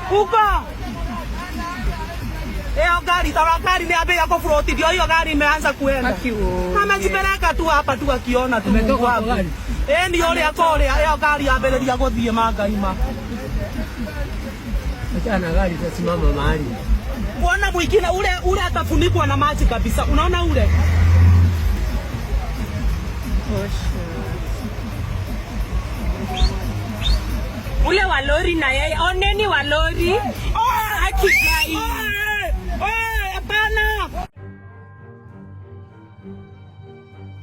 Huko. Gari tawakari ni abe yako froti ndio hiyo gari imeanza kuenda. Amejipeleka tu hapa tu akiona tu Mungu wangu. Ndio ile akole hiyo gari ya mbele ya gothie mangaima. Achana gari itasimama mahali. Bwana mwingine ule atafunikwa na maji kabisa. Unaona ule? Ule wa lori na yeye oneni wa lori. Akigai.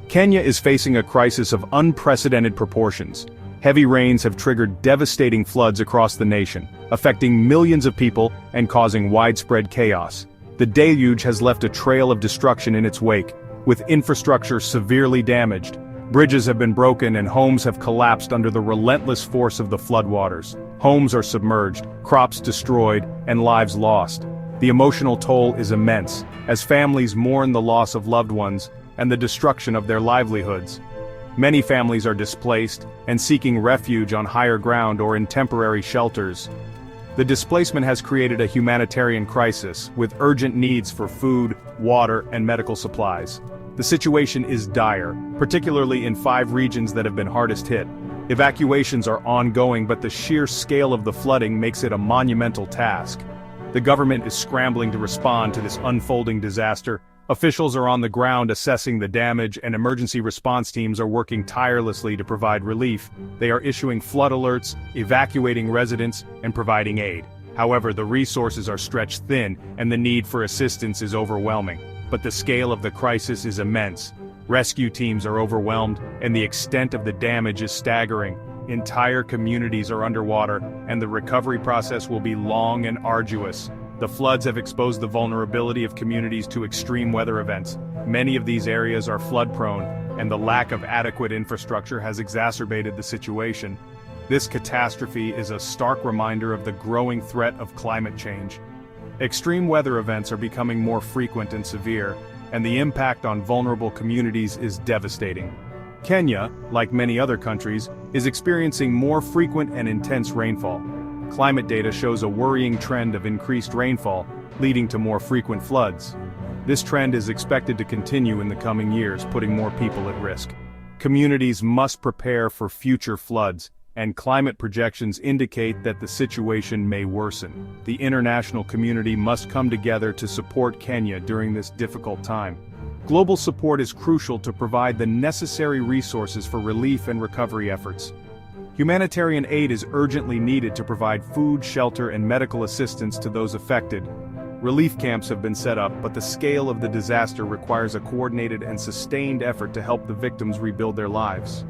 Kenya is facing a crisis of unprecedented proportions. Heavy rains have triggered devastating floods across the nation, affecting millions of people and causing widespread chaos. The deluge has left a trail of destruction in its wake, with infrastructure severely damaged. Bridges have been broken and homes have collapsed under the relentless force of the floodwaters. Homes are submerged, crops destroyed, and lives lost. The emotional toll is immense, as families mourn the loss of loved ones and the destruction of their livelihoods. Many families are displaced and seeking refuge on higher ground or in temporary shelters. The displacement has created a humanitarian crisis, with urgent needs for food, water, and medical supplies. The situation is dire, particularly in 5 regions that have been hardest hit. Evacuations are ongoing, but the sheer scale of the flooding makes it a monumental task. The government is scrambling to respond to this unfolding disaster. Officials are on the ground assessing the damage, and emergency response teams are working tirelessly to provide relief. They are issuing flood alerts, evacuating residents, and providing aid. However, the resources are stretched thin, and the need for assistance is overwhelming. But the scale of the crisis is immense. Rescue teams are overwhelmed, and the extent of the damage is staggering. Entire communities are underwater, and the recovery process will be long and arduous. The floods have exposed the vulnerability of communities to extreme weather events. Many of these areas are flood-prone, and the lack of adequate infrastructure has exacerbated the situation. This catastrophe is a stark reminder of the growing threat of climate change. Extreme weather events are becoming more frequent and severe, and the impact on vulnerable communities is devastating. Kenya, like many other countries, is experiencing more frequent and intense rainfall. Climate data shows a worrying trend of increased rainfall, leading to more frequent floods. This trend is expected to continue in the coming years, putting more people at risk. Communities must prepare for future floods, and climate projections indicate that the situation may worsen. The international community must come together to support Kenya during this difficult time. Global support is crucial to provide the necessary resources for relief and recovery efforts. Humanitarian aid is urgently needed to provide food, shelter, and medical assistance to those affected. Relief camps have been set up, but the scale of the disaster requires a coordinated and sustained effort to help the victims rebuild their lives.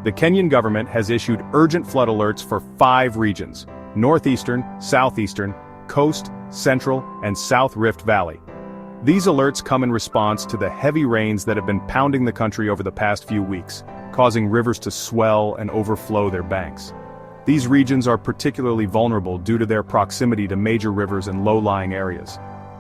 The Kenyan government has issued urgent flood alerts for 5 regions: northeastern, southeastern, coast, central, and South Rift Valley. These alerts come in response to the heavy rains that have been pounding the country over the past few weeks, causing rivers to swell and overflow their banks. These regions are particularly vulnerable due to their proximity to major rivers and low-lying areas.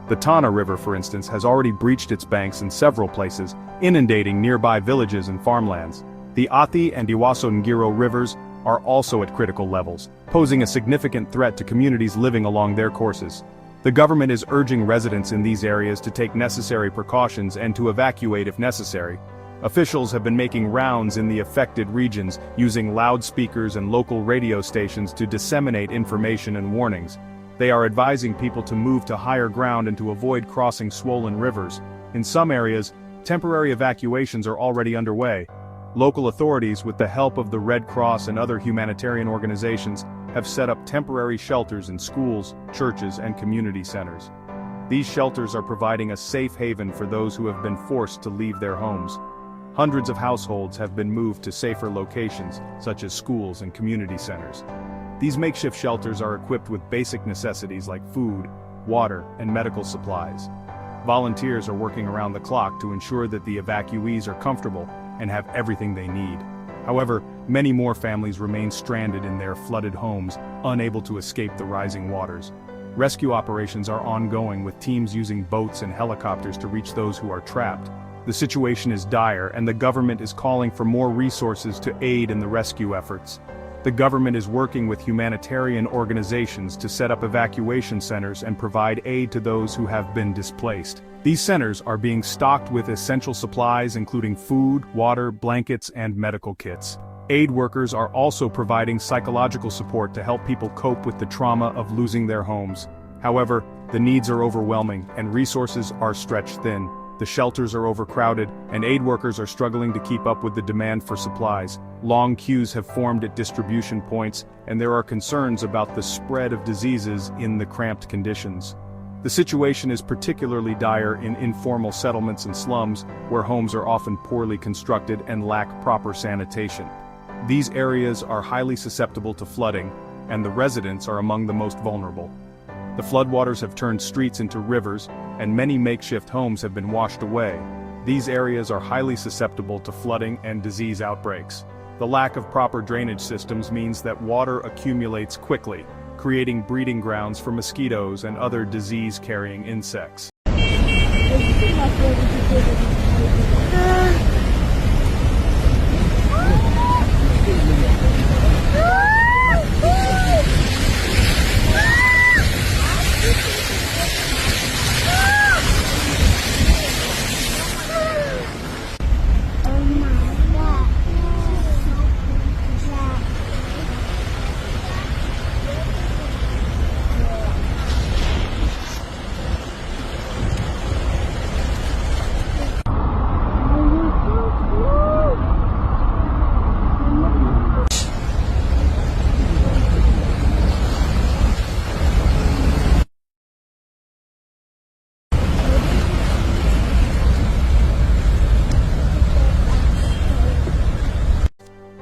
The Tana River, for instance, has already breached its banks in several places, inundating nearby villages and farmlands. The Athi and Iwaso Ngiro rivers are also at critical levels, posing a significant threat to communities living along their courses. The government is urging residents in these areas to take necessary precautions and to evacuate if necessary. Officials have been making rounds in the affected regions, using loudspeakers and local radio stations to disseminate information and warnings. They are advising people to move to higher ground and to avoid crossing swollen rivers. In some areas, temporary evacuations are already underway. Local authorities, with the help of the Red Cross and other humanitarian organizations, have set up temporary shelters in schools, churches, and community centers. These shelters are providing a safe haven for those who have been forced to leave their homes. Hundreds of households have been moved to safer locations, such as schools and community centers. These makeshift shelters are equipped with basic necessities like food, water, and medical supplies. Volunteers are working around the clock to ensure that the evacuees are comfortable and have everything they need. However, many more families remain stranded in their flooded homes, unable to escape the rising waters. Rescue operations are ongoing, with teams using boats and helicopters to reach those who are trapped. The situation is dire and the government is calling for more resources to aid in the rescue efforts. The government is working with humanitarian organizations to set up evacuation centers and provide aid to those who have been displaced. These centers are being stocked with essential supplies including food, water, blankets, and medical kits. Aid workers are also providing psychological support to help people cope with the trauma of losing their homes. However, the needs are overwhelming and resources are stretched thin. The shelters are overcrowded, and aid workers are struggling to keep up with the demand for supplies. Long queues have formed at distribution points, and there are concerns about the spread of diseases in the cramped conditions. The situation is particularly dire in informal settlements and slums, where homes are often poorly constructed and lack proper sanitation. These areas are highly susceptible to flooding, and the residents are among the most vulnerable. The floodwaters have turned streets into rivers, and many makeshift homes have been washed away. These areas are highly susceptible to flooding and disease outbreaks. The lack of proper drainage systems means that water accumulates quickly, creating breeding grounds for mosquitoes and other disease-carrying insects.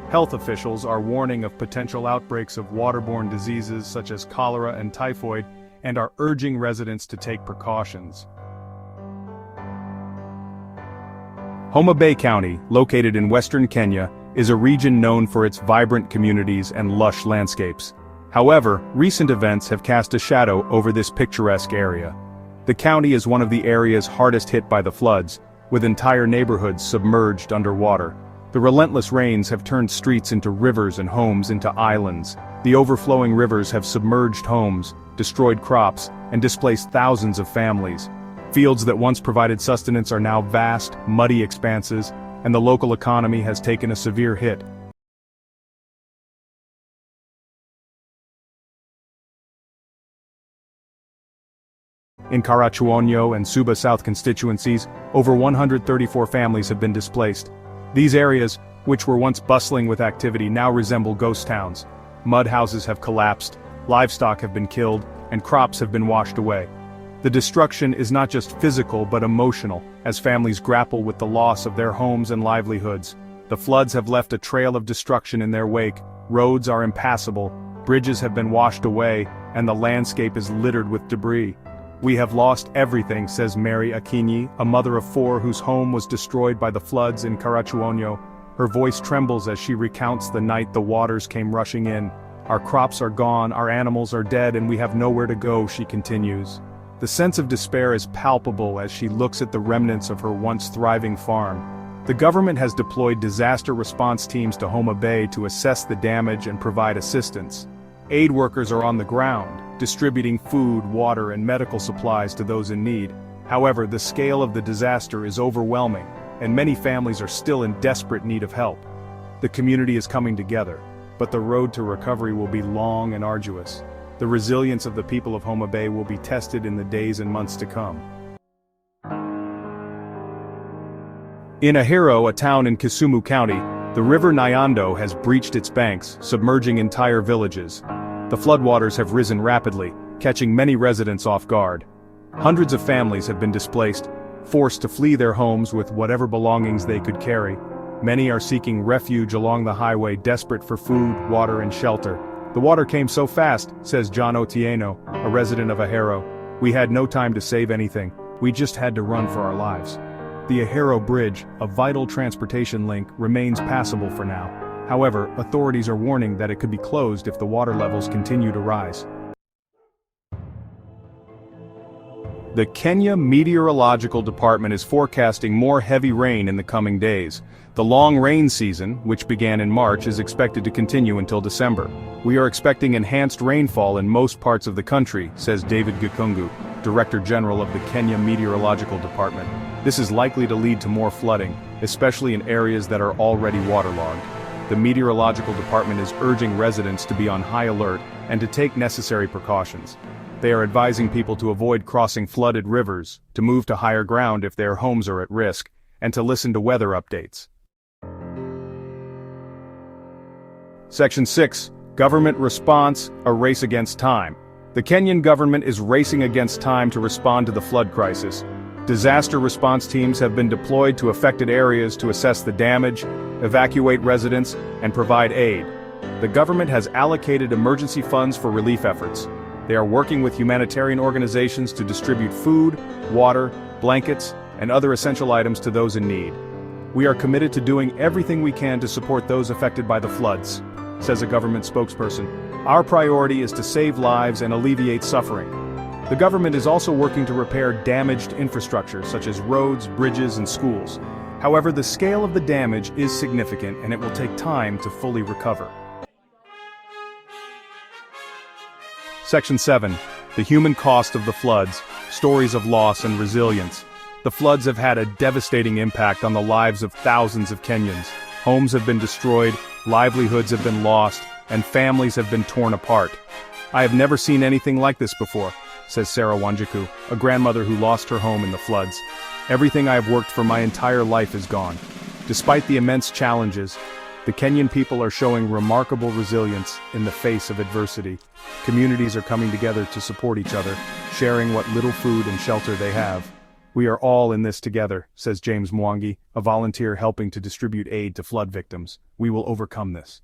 Health officials are warning of potential outbreaks of waterborne diseases such as cholera and typhoid, and are urging residents to take precautions. Homa Bay County, located in western Kenya, is a region known for its vibrant communities and lush landscapes. However, recent events have cast a shadow over this picturesque area. The county is one of the areas hardest hit by the floods, with entire neighborhoods submerged underwater. The relentless rains have turned streets into rivers and homes into islands. The overflowing rivers have submerged homes, destroyed crops, and displaced thousands of families. Fields that once provided sustenance are now vast, muddy expanses, and the local economy has taken a severe hit. In Karachuonyo and Suba South constituencies, over 134 families have been displaced. These areas, which were once bustling with activity, now resemble ghost towns. Mud houses have collapsed, livestock have been killed, and crops have been washed away. The destruction is not just physical but emotional, as families grapple with the loss of their homes and livelihoods. The floods have left a trail of destruction in their wake. Roads are impassable, bridges have been washed away, and the landscape is littered with debris. "We have lost everything," says Mary Akinyi, a mother of 4 whose home was destroyed by the floods in Karachuonyo. Her voice trembles as she recounts the night the waters came rushing in. "Our crops are gone, our animals are dead, and we have nowhere to go," she continues. The sense of despair is palpable as she looks at the remnants of her once thriving farm. The government has deployed disaster response teams to Homa Bay to assess the damage and provide assistance. Aid workers are on the ground, distributing food, water, and medical supplies to those in need. However, the scale of the disaster is overwhelming, and many families are still in desperate need of help. The community is coming together, but the road to recovery will be long and arduous. The resilience of the people of Homa Bay will be tested in the days and months to come. In Ahero, a town in Kisumu County, the river Nyando has breached its banks, submerging entire villages. The floodwaters have risen rapidly, catching many residents off guard. Hundreds of families have been displaced, forced to flee their homes with whatever belongings they could carry. Many are seeking refuge along the highway, desperate for food, water, and shelter. "The water came so fast," says John Otieno, a resident of Ahero. "We had no time to save anything. We just had to run for our lives." The Ahero Bridge, a vital transportation link, remains passable for now. However, authorities are warning that it could be closed if the water levels continue to rise. The Kenya Meteorological Department is forecasting more heavy rain in the coming days. The long rain season, which began in March, is expected to continue until December. We are expecting enhanced rainfall in most parts of the country, says David Gikungu, Director General of the Kenya Meteorological Department. This is likely to lead to more flooding, especially in areas that are already waterlogged. The Meteorological Department is urging residents to be on high alert and to take necessary precautions. They are advising people to avoid crossing flooded rivers, to move to higher ground if their homes are at risk, and to listen to weather updates. Section 6. Government Response, a Race Against Time. The Kenyan government is racing against time to respond to the flood crisis. Disaster response teams have been deployed to affected areas to assess the damage, evacuate residents, and provide aid. The government has allocated emergency funds for relief efforts. They are working with humanitarian organizations to distribute food, water, blankets, and other essential items to those in need. We are committed to doing everything we can to support those affected by the floods, says a government spokesperson. Our priority is to save lives and alleviate suffering. The government is also working to repair damaged infrastructure such as roads, bridges, and schools. However, the scale of the damage is significant and it will take time to fully recover. Section 7. The Human Cost of the Floods, Stories of Loss and Resilience. The floods have had a devastating impact on the lives of thousands of Kenyans. Homes have been destroyed, livelihoods have been lost, and families have been torn apart. I have never seen anything like this before, says Sarah Wanjiku, a grandmother who lost her home in the floods. Everything I have worked for my entire life is gone. Despite the immense challenges, the Kenyan people are showing remarkable resilience in the face of adversity. Communities are coming together to support each other, sharing what little food and shelter they have. We are all in this together, says James Mwangi, a volunteer helping to distribute aid to flood victims. We will overcome this.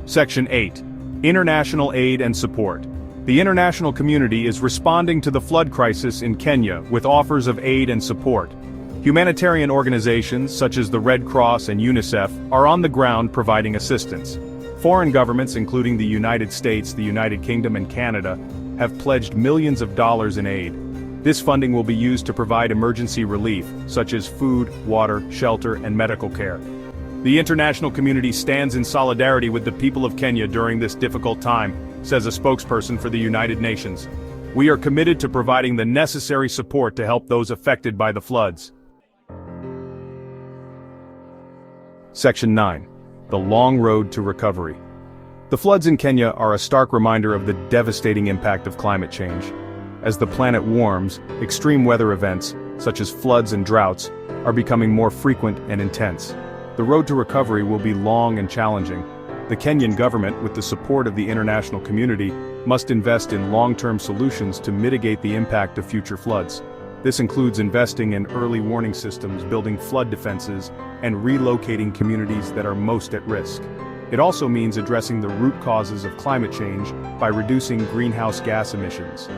Section 8. International Aid and Support. The international community is responding to the flood crisis in Kenya with offers of aid and support. Humanitarian organizations such as the Red Cross and UNICEF are on the ground providing assistance. Foreign governments, including the United States, the United Kingdom, and Canada, have pledged millions of dollars in aid. This funding will be used to provide emergency relief, such as food, water, shelter, and medical care. The international community stands in solidarity with the people of Kenya during this difficult time, says a spokesperson for the United Nations. We are committed to providing the necessary support to help those affected by the floods. Section 9. The Long Road to Recovery. The floods in Kenya are a stark reminder of the devastating impact of climate change. As the planet warms, extreme weather events, such as floods and droughts, are becoming more frequent and intense. The road to recovery will be long and challenging. The Kenyan government, with the support of the international community, must invest in long-term solutions to mitigate the impact of future floods. This includes investing in early warning systems, building flood defenses, and relocating communities that are most at risk. It also means addressing the root causes of climate change by reducing greenhouse gas emissions.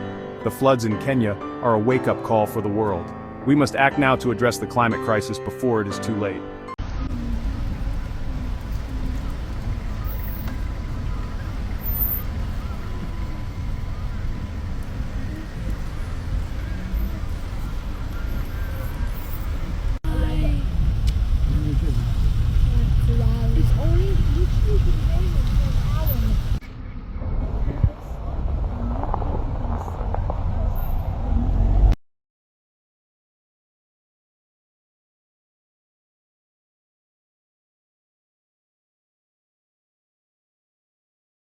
The floods in Kenya are a wake-up call for the world. We must act now to address the climate crisis before it is too late.